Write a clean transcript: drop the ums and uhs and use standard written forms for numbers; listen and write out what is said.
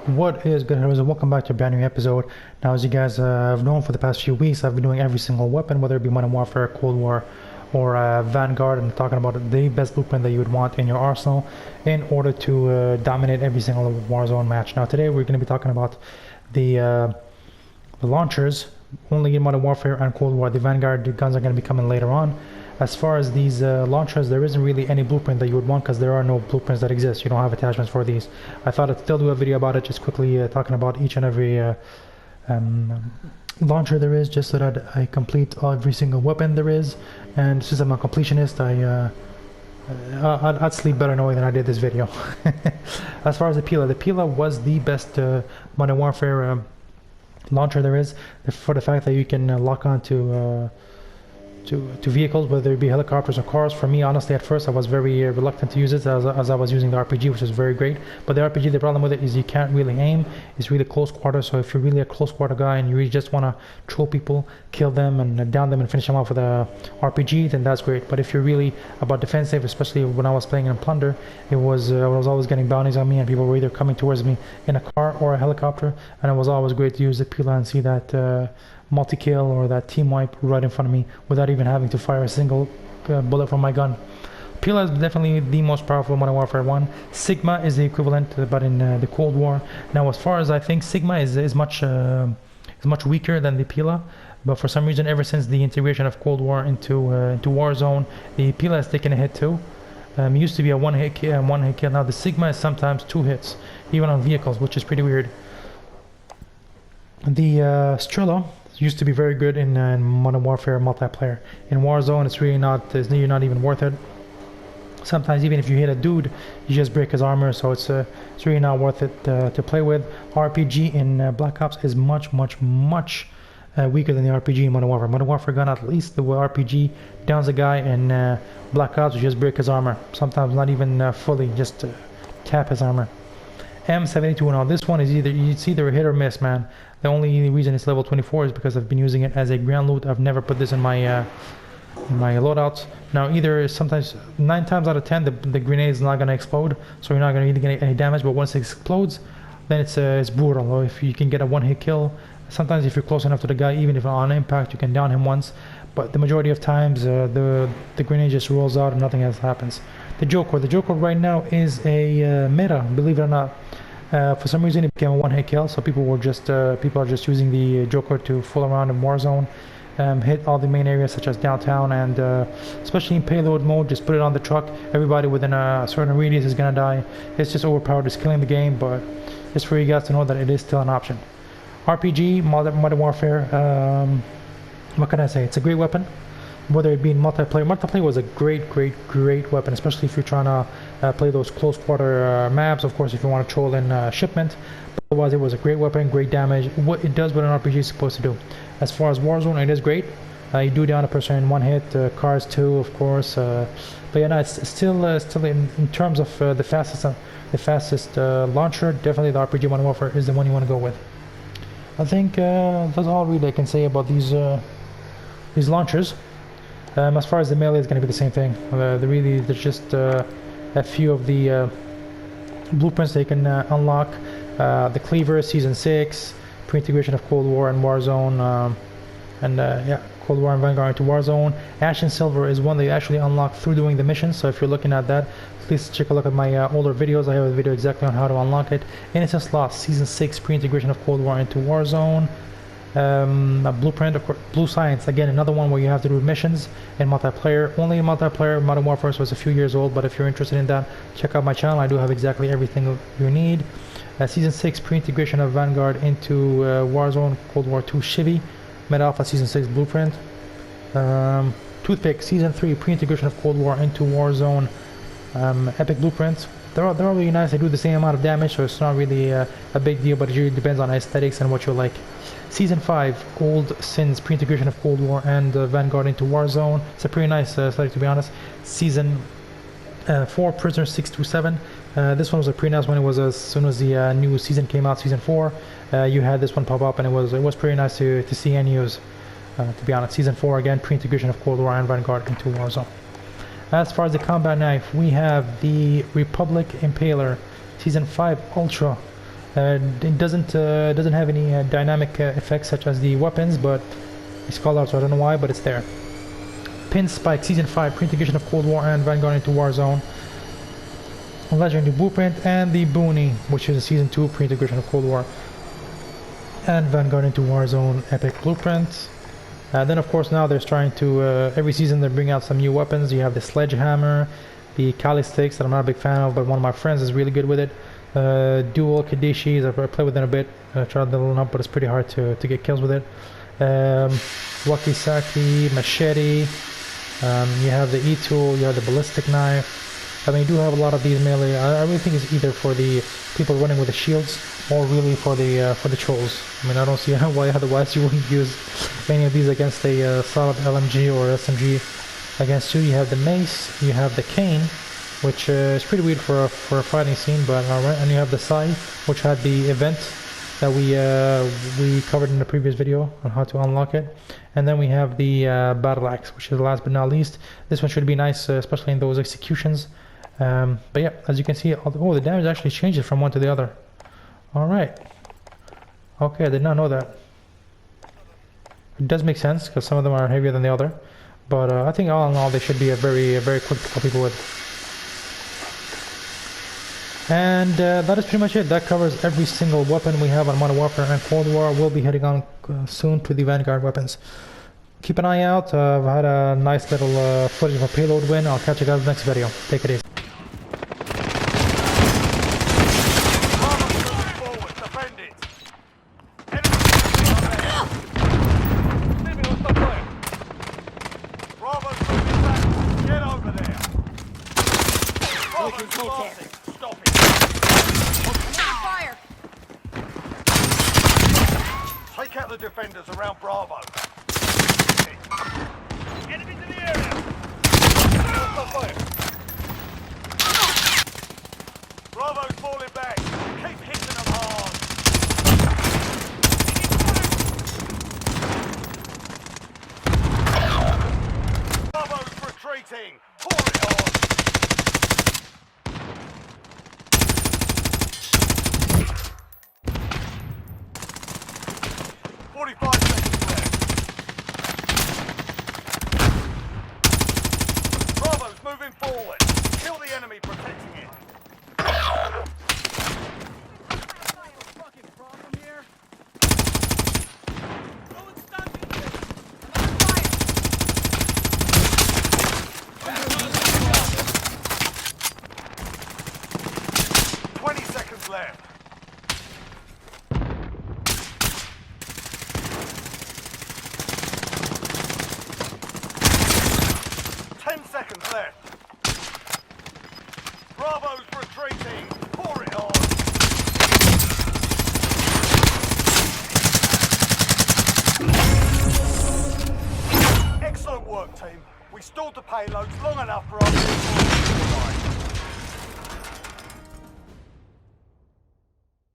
What is good, heroes, and welcome back to a brand new episode. Now, as you guys have known for the past few weeks, I've been doing every single weapon, whether it be Modern Warfare, Cold War, or Vanguard, and talking about the best blueprint that you would want in your arsenal in order to dominate every single Warzone match. Now, today we're going to be talking about the launchers, only in Modern Warfare and Cold War. The Vanguard guns are going to be coming later on. As far as these launchers, there isn't really any blueprint that you would want because there are no blueprints that exist. You don't have attachments for these. I thought I'd still do a video about it, just quickly talking about each and every launcher there is, just so that I complete every single weapon there is. And since I'm a completionist, I'd sleep better knowing that I did this video. As far as the Meele was the best Modern Warfare launcher there is, for the fact that you can lock on to vehicles, whether it be helicopters or cars. For me, honestly, at first I was very reluctant to use it as I was using the RPG, which is very great. But the RPG, the problem with it is you can't really aim. It's really close quarter, so if you're really a close quarter guy and you really just want to troll people, kill them and down them and finish them off with a RPG, then that's great. But if you're really about defensive, especially when I was playing in Plunder, it was I was always getting bounties on me and people were either coming towards me in a car or a helicopter, and it was always great to use the Meele and see that multi-kill or that team wipe right in front of me without even having to fire a single bullet from my gun. Meele is definitely the most powerful Modern Warfare 1. Sigma is the equivalent, but in the Cold War. Now, as far as I think, Sigma is much weaker than the Meele, but for some reason, ever since the integration of Cold War into Warzone, the Meele has taken a hit too. It used to be a one-hit kill. Now the Sigma is sometimes 2 hits, even on vehicles, which is pretty weird. The Strela used to be very good in Modern Warfare multiplayer. In Warzone, it's really not even worth it. Sometimes even if you hit a dude, you just break his armor, so it's really not worth it to play with. RPG in Black Ops is much weaker than the RPG in Modern Warfare. Modern Warfare gun, at least the RPG downs a guy, and Black Ops, you just break his armor. Sometimes not even fully, just tap his armor. M72, now this one is either a hit or miss, man. The only reason it's level 24 is because I've been using it as a ground loot. I've never put this in my loadouts. Now, either sometimes 9 times out of 10 the grenade is not going to explode, so you're not going to get any damage, but once it explodes, then it's brutal. Or if you can get a one-hit kill, sometimes if you're close enough to the guy, even if on impact you can down him once, but the majority of times the grenade just rolls out and nothing else happens. The Joker right now is a meta, believe it or not. For some reason it became a one-hit kill, so people are just using the Joker to fool around in Warzone, hit all the main areas such as downtown, and especially in payload mode, just put it on the truck. Everybody within a certain radius is gonna die. It's just overpowered, it's killing the game, but just for you guys to know that it is still an option. RPG, Modern Warfare, what can I say? It's a great weapon. Whether it be in multiplayer was a great weapon, especially if you're trying to play those close quarter maps. Of course, if you want to troll in shipment, but otherwise it was a great weapon, great damage. What it does, what an RPG is supposed to do. As far as Warzone, it is great. You do down a person in one hit, cars too, of course. But yeah, no, it's still in terms of the fastest launcher. Definitely the RPG Modern Warfare is the one you want to go with. I think that's all really I can say about these launchers. As far as the Meele is going to be the same thing. There's just a few of the blueprints they can unlock. The Cleaver, Season 6, pre-integration of Cold War and Warzone, Cold War and Vanguard into Warzone. Ash and Silver is one they actually unlock through doing the missions, so if you're looking at that, please check a look at my older videos. I have a video exactly on how to unlock it. Innocence Lost, Season 6, pre-integration of Cold War into Warzone. A blueprint, of course. Blue Science, again, another one where you have to do missions in multiplayer. Only in multiplayer. Modern Warfare was a few years old, but if you're interested in that, check out my channel. I do have exactly everything you need. Season 6 pre-integration of Vanguard into Warzone, Cold War 2 Chivy, Meta Alpha Season 6 blueprint. Toothpick, Season 3 pre-integration of Cold War into Warzone, Epic blueprints. They're all really nice. They do the same amount of damage, so it's not really a big deal, but it really depends on aesthetics and what you like. Season 5, Old Sins, pre-integration of Cold War and Vanguard into Warzone. It's a pretty nice aesthetic, to be honest. Season 4, Prisoner 627. This one was a pretty nice one. It was as soon as the new season came out, Season 4. You had this one pop up, and it was pretty nice to see and use. To be honest, Season 4 again, pre-integration of Cold War and Vanguard into Warzone. As far as the combat knife, we have the Republic Impaler, Season 5 Ultra. It doesn't have any dynamic effects such as the weapons, but it's called out, so I don't know why, but it's there. Pin Spike Season 5 pre-integration of Cold War and Vanguard into Warzone. Legendary Blueprint and the Booney, which is a Season 2 pre-integration of Cold War and Vanguard into Warzone Epic Blueprint. Then of course now they're trying to, every season they bring out some new weapons. You have the Sledgehammer, the Kali Sticks that I'm not a big fan of, but one of my friends is really good with it. Dual Kadishis, I've played with it a bit, tried the leveling up, but it's pretty hard to get kills with it. Wakisaki, Machete, you have the E-Tool, you have the Ballistic Knife. I mean, you do have a lot of these melee. I really think it's either for the people running with the shields or really for the trolls. I mean, I don't see why otherwise you wouldn't use any of these against a solid LMG or SMG. Against you, you have the Mace, you have the Cane, which is pretty weird for a fighting scene, but alright. And you have the Sai, which had the event that we covered in the previous video on how to unlock it. And then we have the Battle Axe, which is last but not least. This one should be nice, especially in those executions. But yeah, as you can see, the damage actually changes from one to the other. Alright. Okay, I did not know that. It does make sense, because some of them are heavier than the other. But I think all in all, they should be a very quick to kill people with. And that is pretty much it. That covers every single weapon we have on Modern Warfare and Cold War. We'll be heading on soon to the Vanguard weapons. Keep an eye out. I've had a nice little footage of a payload win. I'll catch you guys in the next video. Take it easy. Take out the defenders around Bravo. Enemies in the area. Bravo's falling back. Keep hitting them hard. Bravo's retreating. Pour it on. 45 seconds left. Bravo's moving forward. Kill the enemy protecting it. Fucking problem here. 20 seconds left. Seconds left. Bravo's retreating. Pour it on. Excellent work, team. We stalled the payloads long enough for our vehicles to survive.